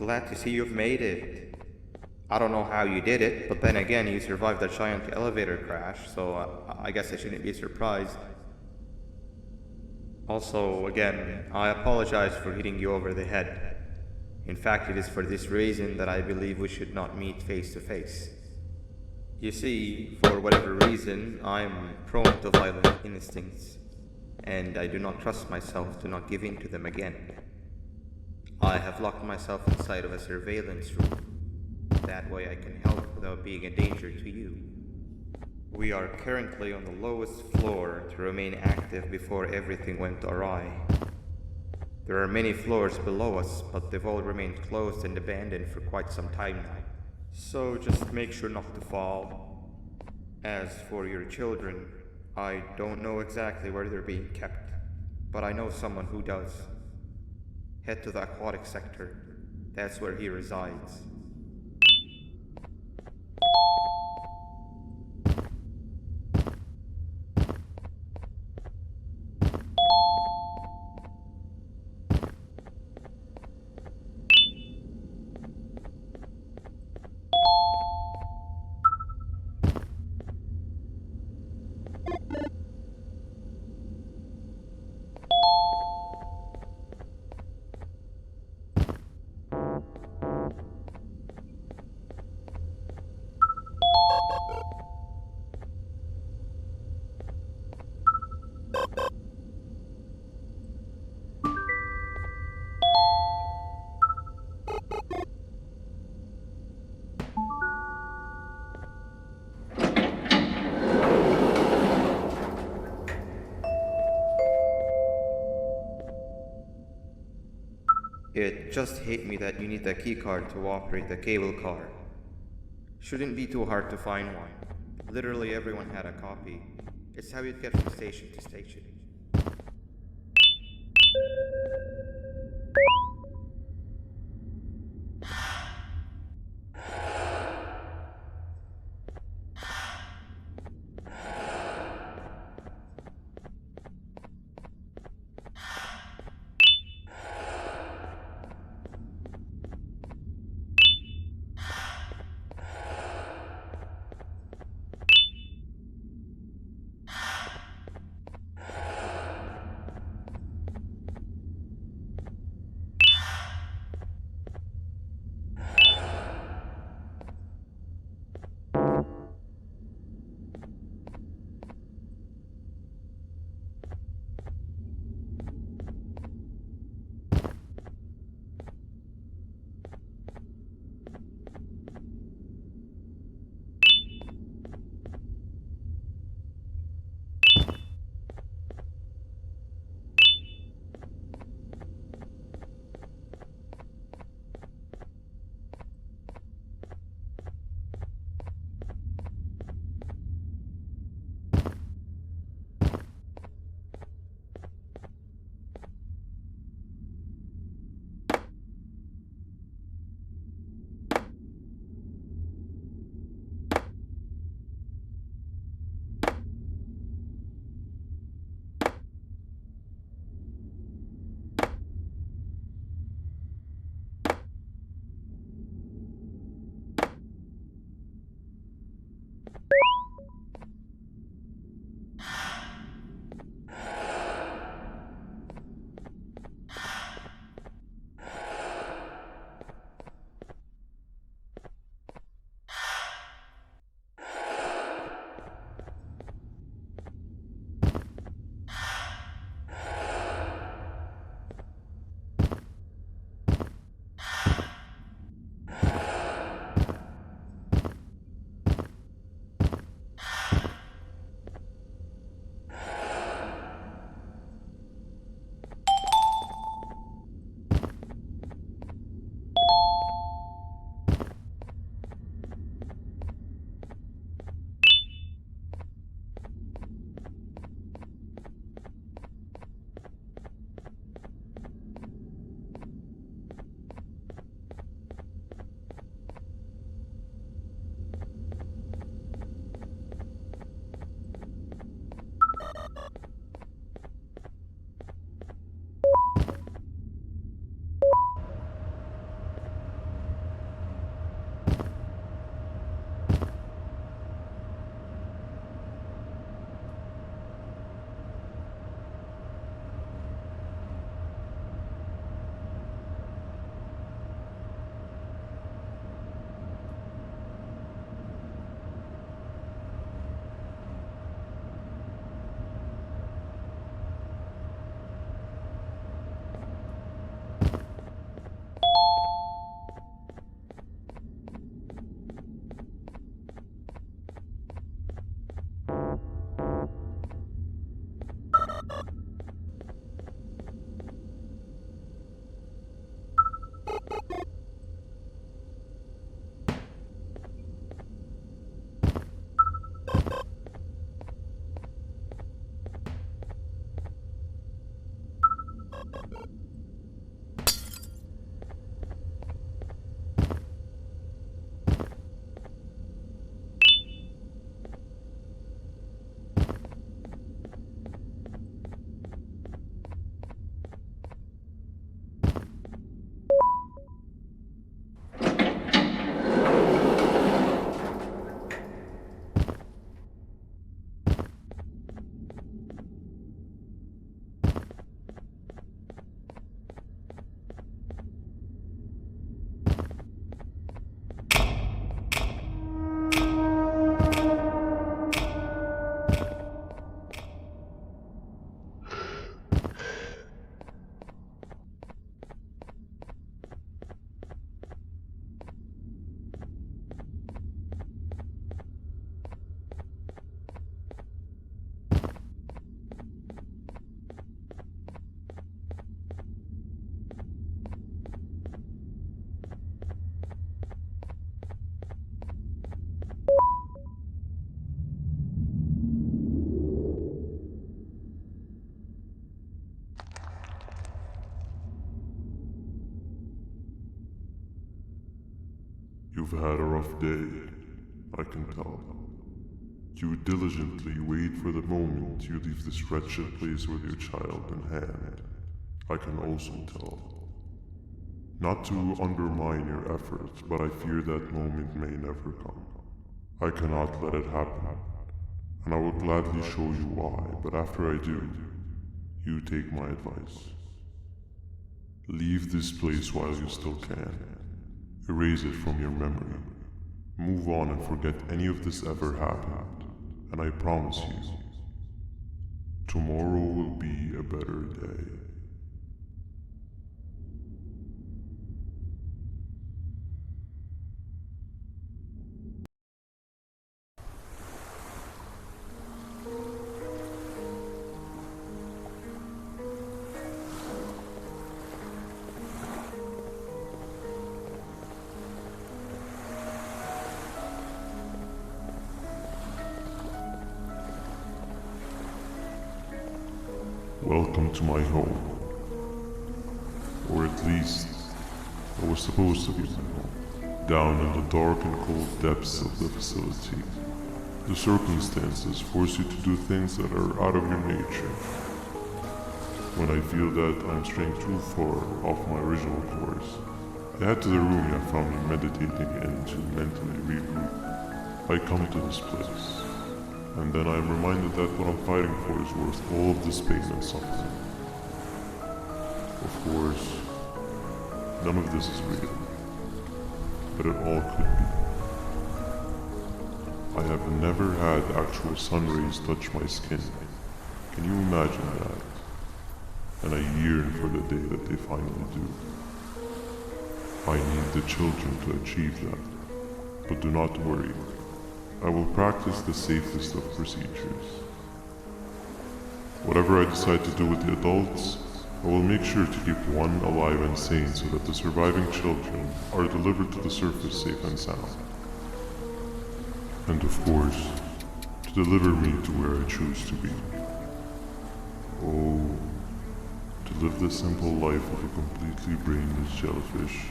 Glad to see you've made it. I don't know how you did it, but then again, you survived a giant elevator crash, so I guess I shouldn't be surprised. Also, again, I apologize for hitting you over the head. In fact, it is for this reason that I believe we should not meet face to face. You see, for whatever reason, I'm prone to violent instincts, and I do not trust myself to not give in to them again. I have locked myself inside of a surveillance room. That way I can help without being a danger to you. We are currently on the lowest floor to remain active before everything went awry. There are many floors below us, but they've all remained closed and abandoned for quite some time now. So just make sure not to fall. As for your children, I don't know exactly where they're being kept, but I know someone who does. Head to the aquatic sector. That's where he resides. It just hit me that you need the keycard to operate the cable car. Shouldn't be too hard to find one. Literally everyone had a copy. It's how you'd get from station to station. had a rough day, I can tell. You diligently wait for the moment you leave this wretched place with your child in hand. I can also tell. Not to undermine your efforts, but I fear that moment may never come. I cannot let it happen, and I will gladly show you why, but after I do, you take my advice. Leave this place while you still can. Erase it from your memory. Move on and forget any of this ever happened, and I promise you, tomorrow will be a better day. Welcome to my home. Or at least, it was supposed to be my home. Down in the dark and cold depths of the facility, the circumstances force you to do things that are out of your nature. When I feel that I'm straying too far off my original course, I head to the room you found me meditating in to mentally regroup. I come to this place, and then I am reminded that what I'm fighting for is worth all of this pain and suffering. Of course, none of this is real, but it all could be. I have never had actual sun rays touch my skin. Can you imagine that? And I yearn for the day that they finally do. I need the children to achieve that, but do not worry. I will practice the safest of procedures. Whatever I decide to do with the adults, I will make sure to keep one alive and sane so that the surviving children are delivered to the surface safe and sound. And of course, to deliver me to where I choose to be. Oh, to live the simple life of a completely brainless jellyfish,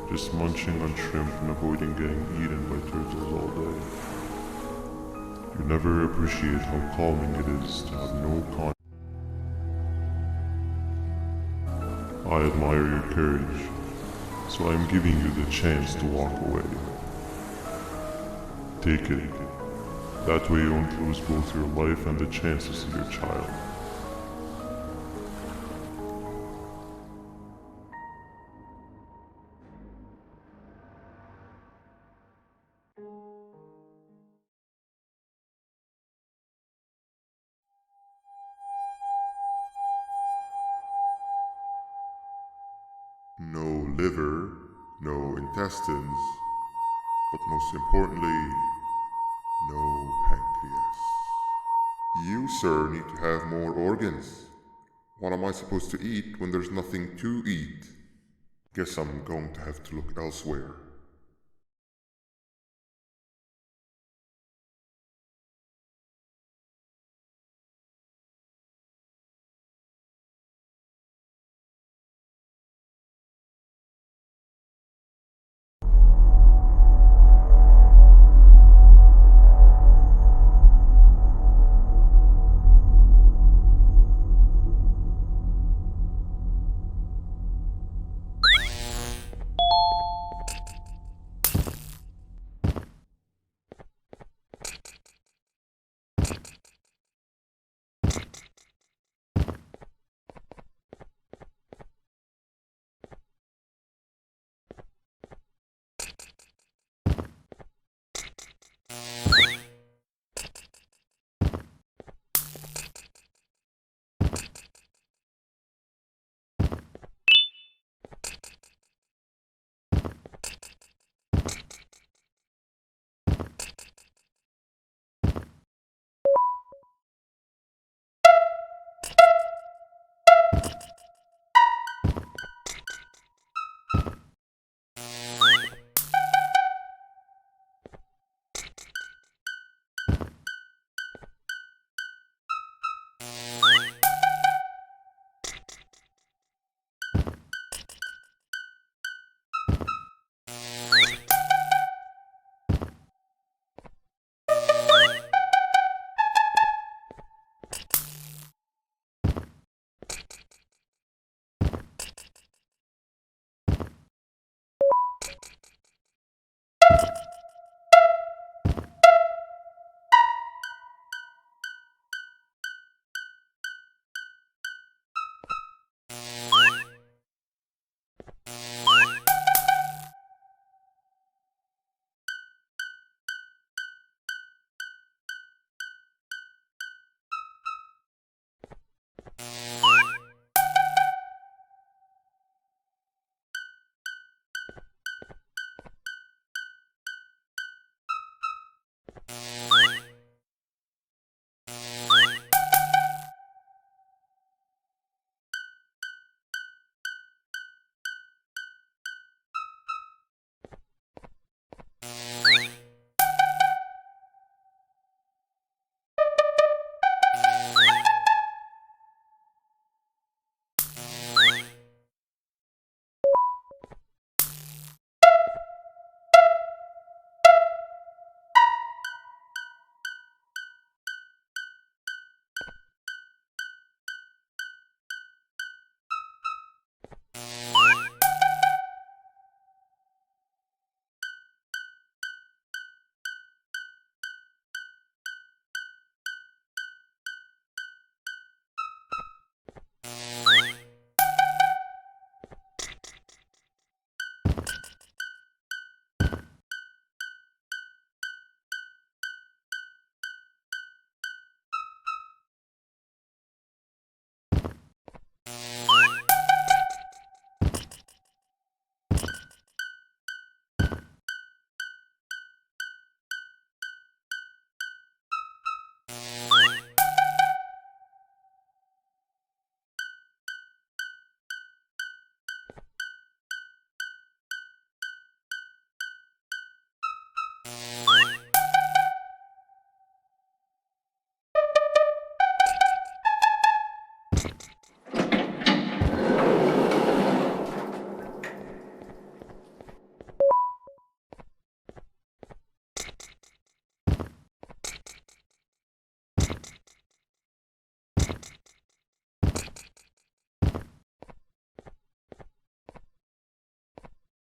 just munching on shrimp and avoiding getting eaten by turtles all day. You never appreciate how calming it is to have no con. I admire your courage, so I am giving you the chance to walk away. Take it. That way you won't lose both your life and the chance to see your child. No liver, no intestines, but most importantly, no pancreas. You, sir, need to have more organs. What am I supposed to eat when there's nothing to eat? Guess I'm going to have to look elsewhere.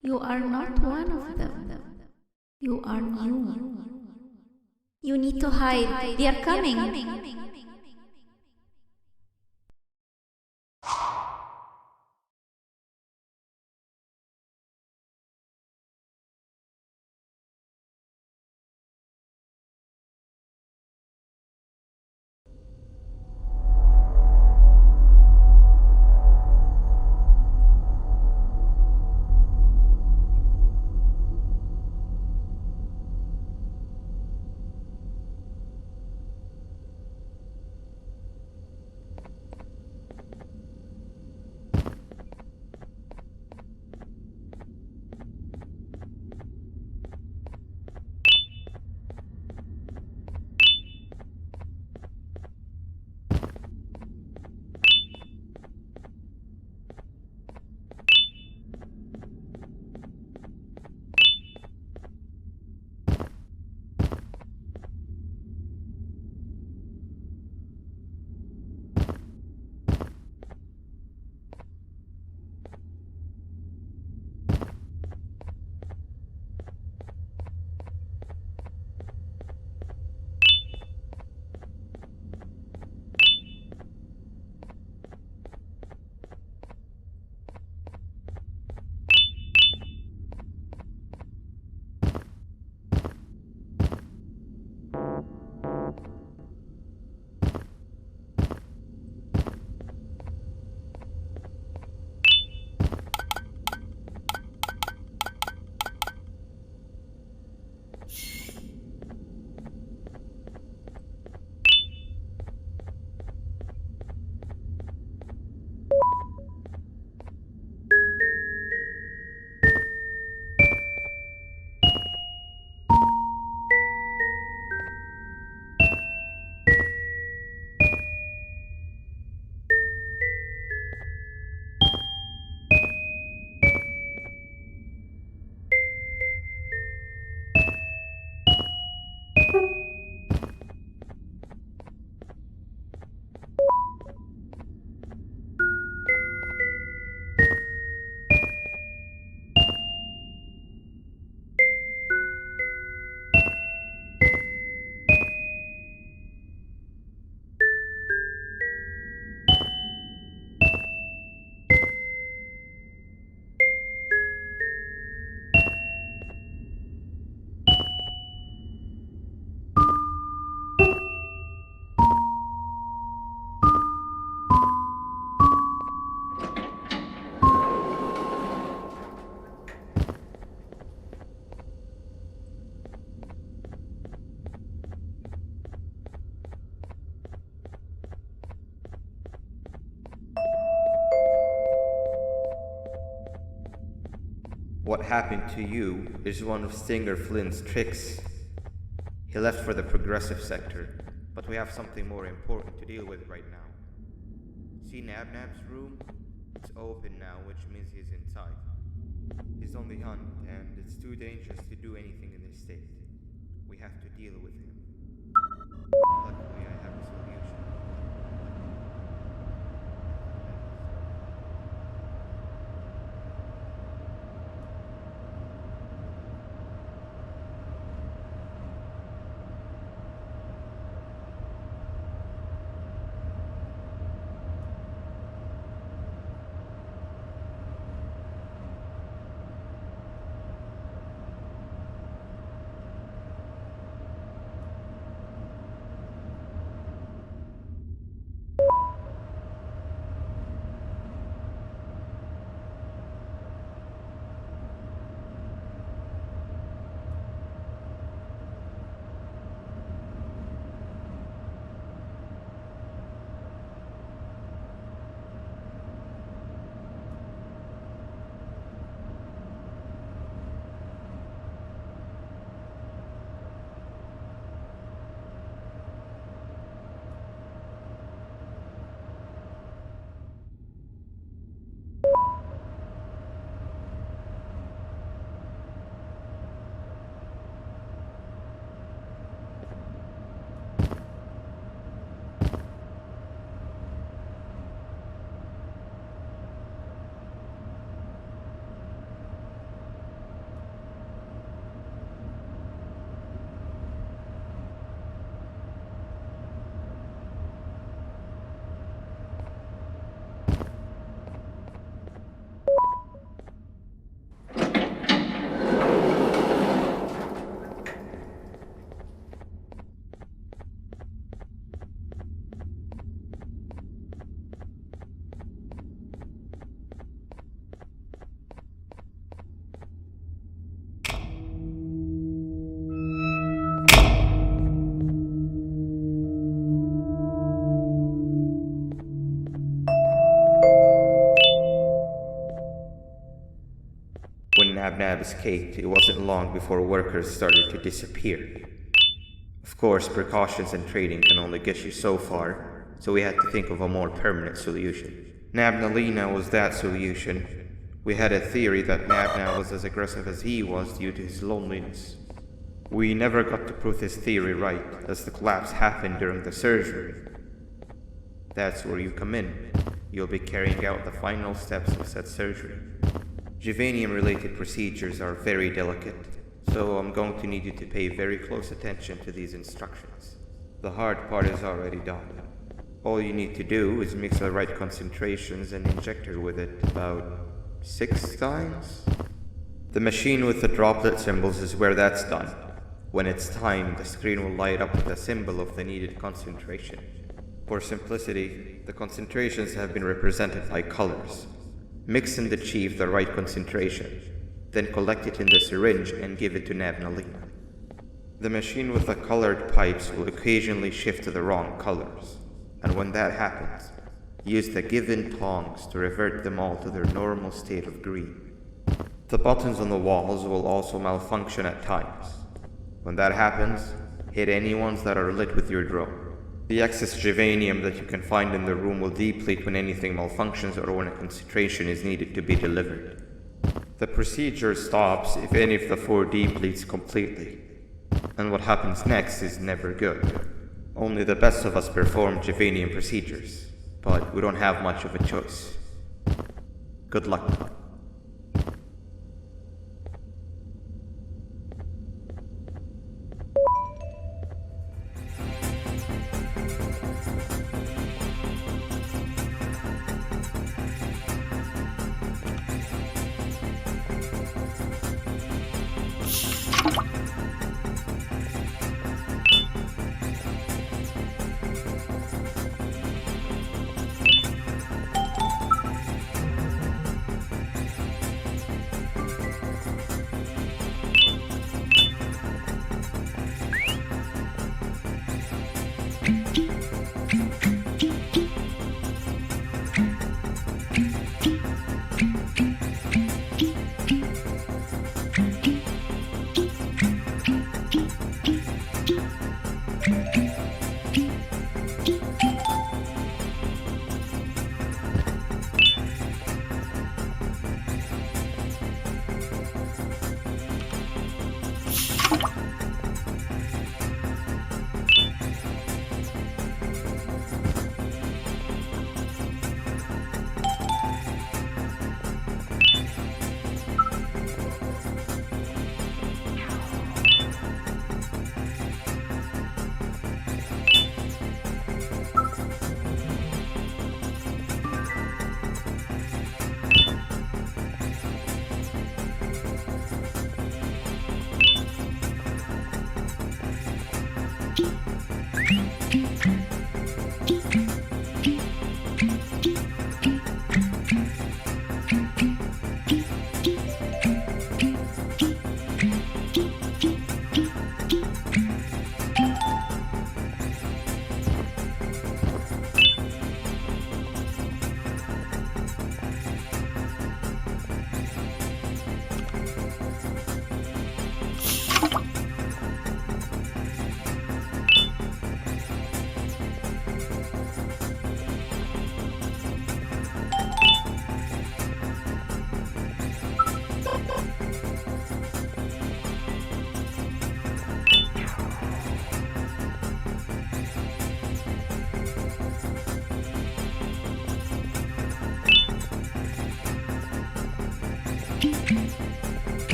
You are not one of them. You are new. You need to hide. They are coming. What happened to you is one of Stinger Flynn's tricks. He left for the progressive sector, but we have something more important to deal with right now. See Nabnab's room? It's open now, which means he's inside. He's on the hunt, and it's too dangerous to do anything in this state. We have to deal with him. Luckily, I have a solution. Nab escaped, it wasn't long before workers started to disappear. Of course, precautions and trading can only get you so far, so we had to think of a more permanent solution. Nabnalina was that solution. We had a theory that Nabna was as aggressive as he was due to his loneliness. We never got to prove this theory right, as the collapse happened during the surgery. That's where you come in. You'll be carrying out the final steps of said surgery. Juvenium-related procedures are very delicate, so I'm going to need you to pay very close attention to these instructions. The hard part is already done. All you need to do is mix the right concentrations and inject her with it about 6 times. The machine with the droplet symbols is where that's done. When it's time, the screen will light up with a symbol of the needed concentration. For simplicity, the concentrations have been represented by colors. Mix and achieve the right concentration, then collect it in the syringe and give it to Nabnalina. The machine with the colored pipes will occasionally shift to the wrong colors, and when that happens, use the given tongs to revert them all to their normal state of green. The buttons on the walls will also malfunction at times. When that happens, hit any ones that are lit with your drone. The excess juvenium that you can find in the room will deplete when anything malfunctions or when a concentration is needed to be delivered. The procedure stops if any of the 4 depletes completely, and what happens next is never good. Only the best of us perform juvenium procedures, but we don't have much of a choice. Good luck.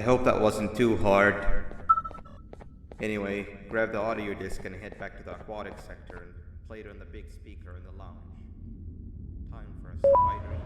hope that wasn't too hard. Anyway, grab the audio disc and head back to the aquatic sector and play it on the big speaker in the lounge. Time for us to fight dream.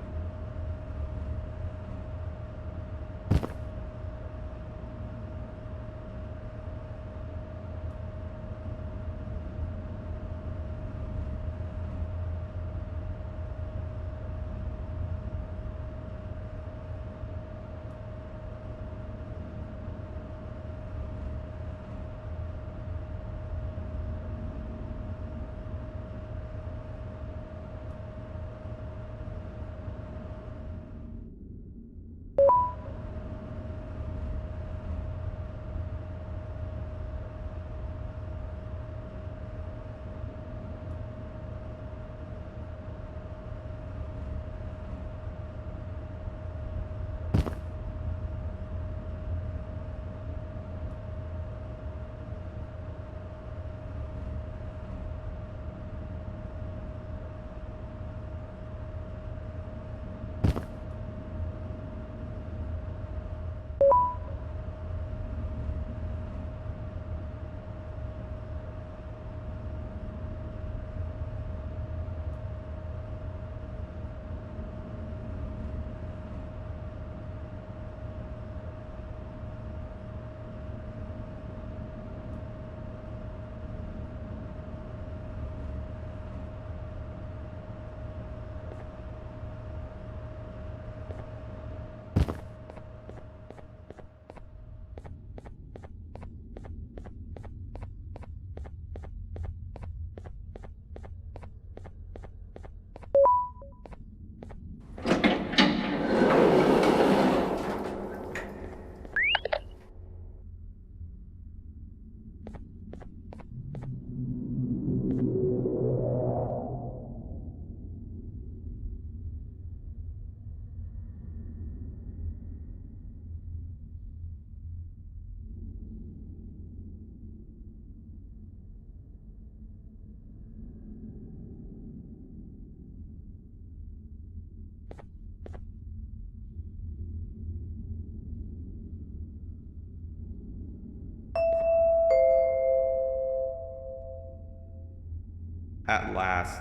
At last,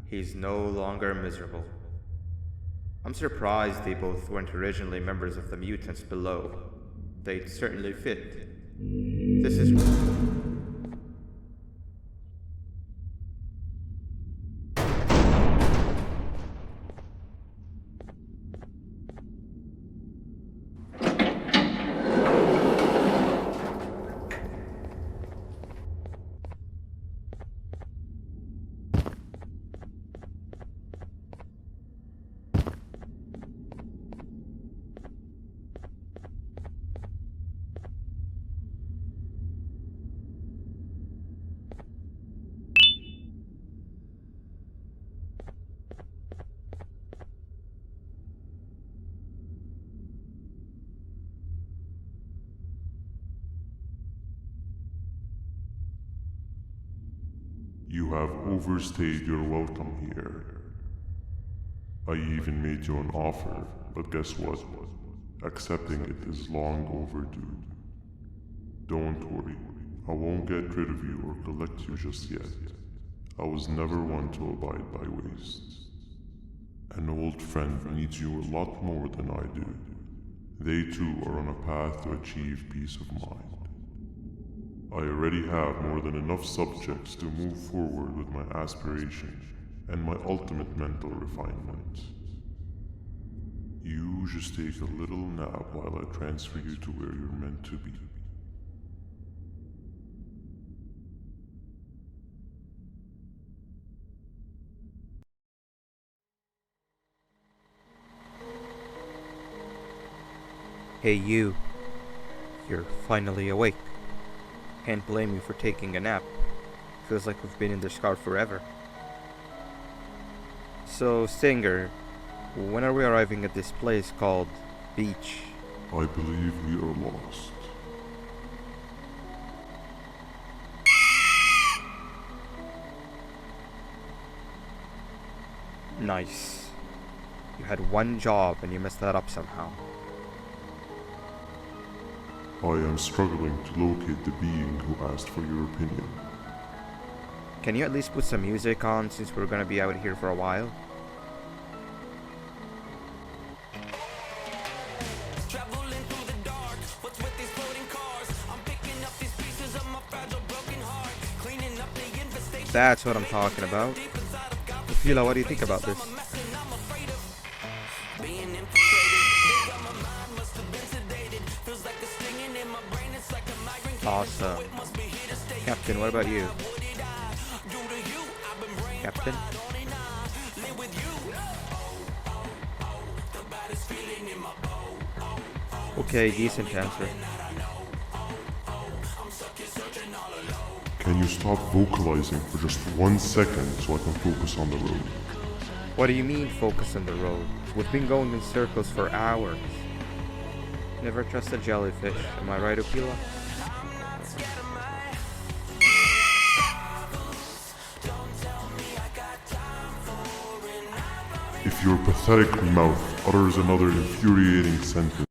he's no longer miserable. I'm surprised they both weren't originally members of the mutants below. They'd certainly fit. This is... You have overstayed your welcome here. I even made you an offer, but guess what? Accepting it is long overdue. Don't worry, I won't get rid of you or collect you just yet. I was never one to abide by waste. An old friend needs you a lot more than I do. They too are on a path to achieve peace of mind. I already have more than enough subjects to move forward with my aspiration and my ultimate mental refinement. You just take a little nap while I transfer you to where you're meant to be. Hey you. You're finally awake. Can't blame you for taking a nap. Feels like we've been in this car forever. So, Stinger, when are we arriving at this place called Beach? I believe we are lost. Nice. You had one job and you messed that up somehow. I am struggling to locate the being who asked for your opinion. Can you at least put some music on since we're gonna be out here for a while? Traveling through the dark, what's with these floating cars? I'm picking up these pieces of my fragile broken heart, cleaning up the infestation. That's what I'm talking about. Ophelia, what do you think about this? I'm afraid of being infiltrated. Think on my mind must have been sedated. Feels like a stinging in my brain, it's like a migraine. Awesome. Must be here to stay. Captain, what about you? What did I do to you? I've been brain Captain? on and I live with you. The baddest feeling in my boat. Okay, decent answer. Can you stop vocalizing for just 1 second so I can focus on the road? What do you mean focus on the road? We've been going in circles for hours. Never trust a jellyfish, am I right, Ophelia? If your pathetic mouth utters another infuriating sentence,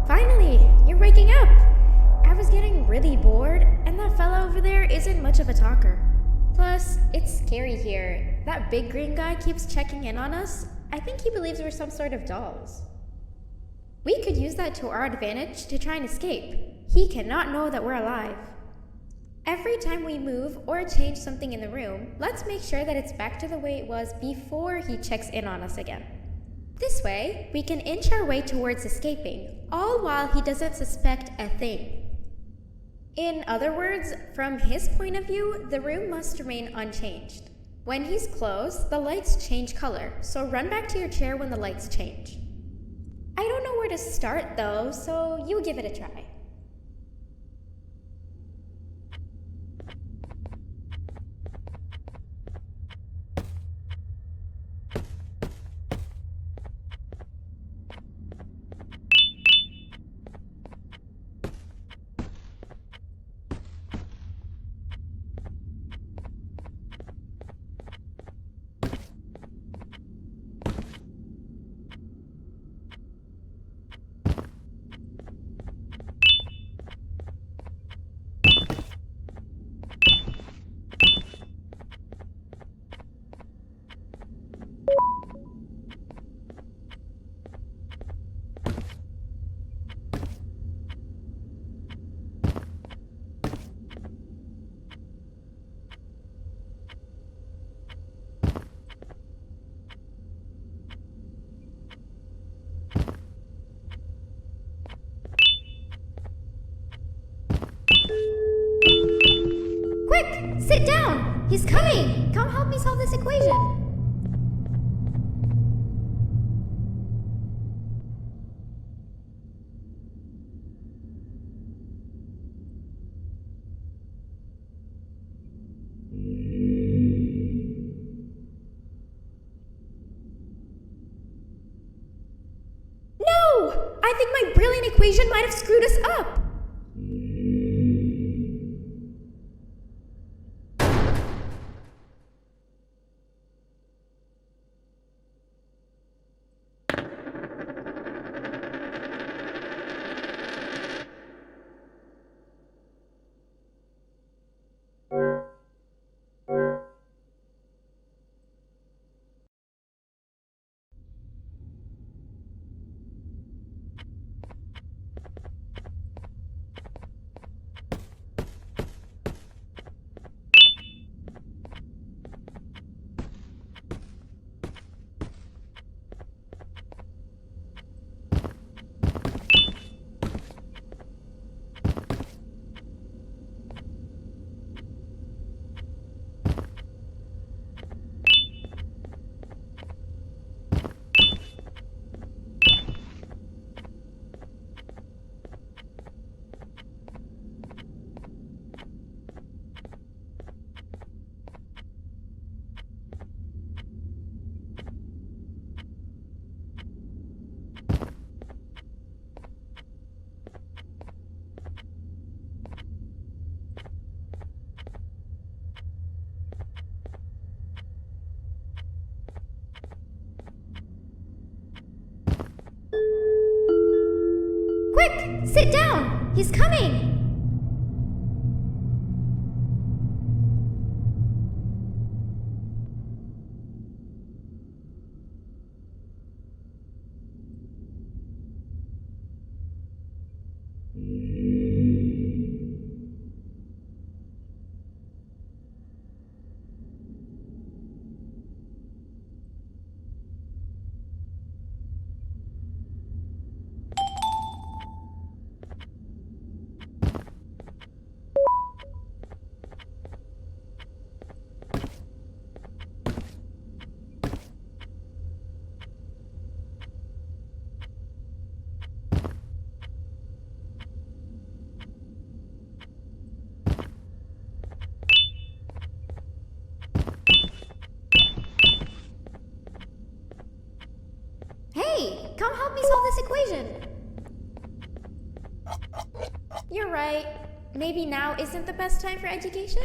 Finally, you're waking up! I was getting really bored, and that fella over there isn't much of a talker. Plus, it's scary here. That big green guy keeps checking in on us. I think he believes we're some sort of dolls. We could use that to our advantage to try and escape. He cannot know that we're alive. Every time we move or change something in the room, let's make sure that it's back to the way it was before he checks in on us again. This way, we can inch our way towards escaping, all while he doesn't suspect a thing. In other words, from his point of view, the room must remain unchanged. When he's close, the lights change color, so run back to your chair when the lights change. I don't know where to start though, so you give it a try. Quick! Sit down! He's coming! Come help me solve this equation! No! I think my brilliant equation might have screwed us up! Quick! Sit down! He's coming! Hey, come help me solve this equation. You're right. Maybe now isn't the best time for education?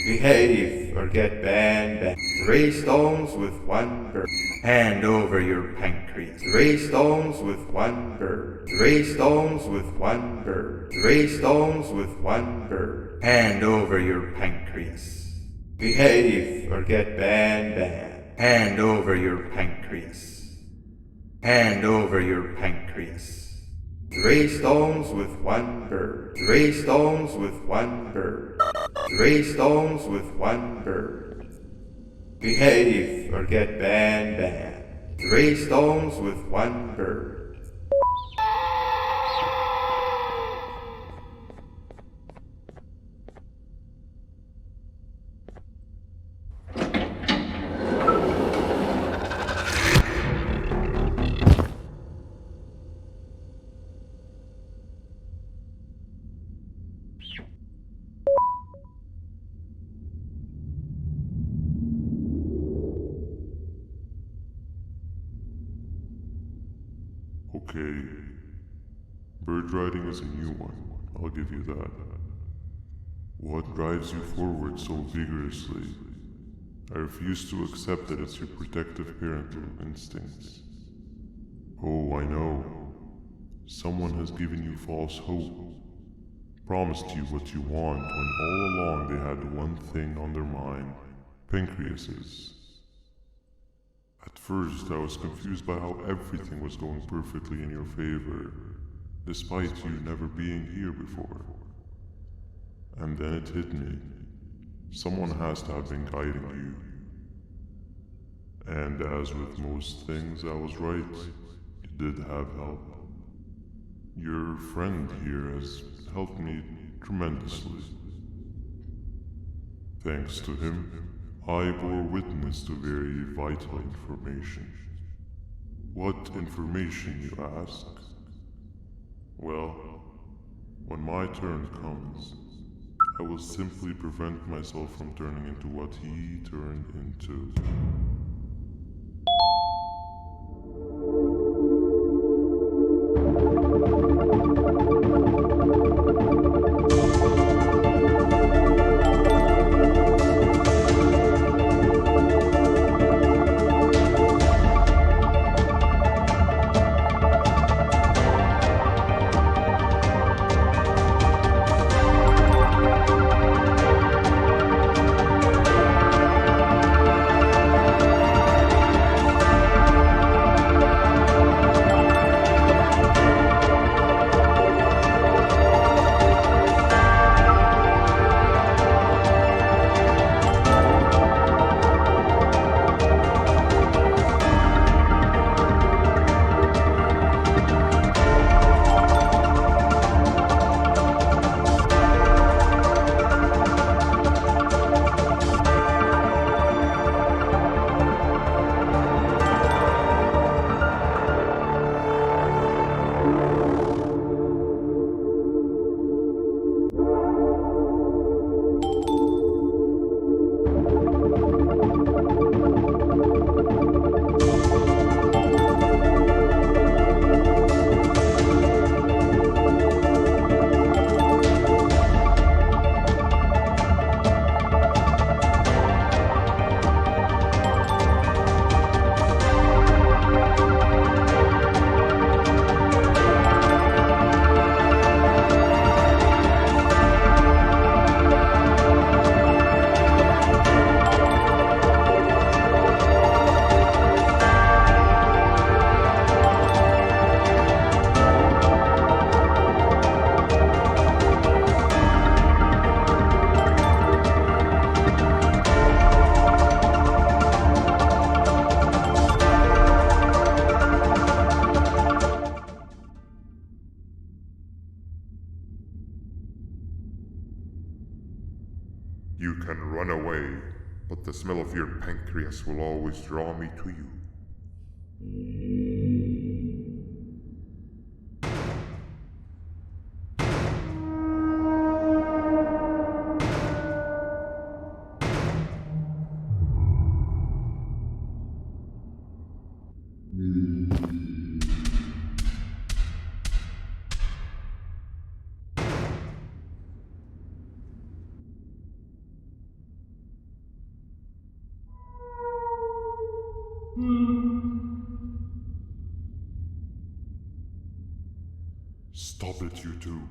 Behave or get banned. 3 stones with 1 bird. Hand over your pancreas. 3 stones with 1 bird. 3 stones with 1 bird. 3 stones with 1 bird. Hand over your pancreas. Behave or get banned. Hand over your pancreas. Hand over your pancreas. 3 stones with 1 bird. 3 stones with 1 bird. 3 stones with 1 bird. Behave or get banned. 3 stones with 1 bird. Okay. Bird riding is a new one, I'll give you that. What drives you forward so vigorously? I refuse to accept that it's your protective parental instincts. Oh, I know. Someone has given you false hope. Promised you what you want when all along they had one thing on their mind. Pancreases. At first, I was confused by how everything was going perfectly in your favor, despite you never being here before. And then it hit me. Someone has to have been guiding you. And as with most things, I was right. You did have help. Your friend here has helped me tremendously. Thanks to him, I bore witness to very vital information. What information, you ask? Well, when my turn comes, I will simply prevent myself from turning into what he turned into. You can run away, but the smell of your pancreas will always draw me to you. Stop it, you two.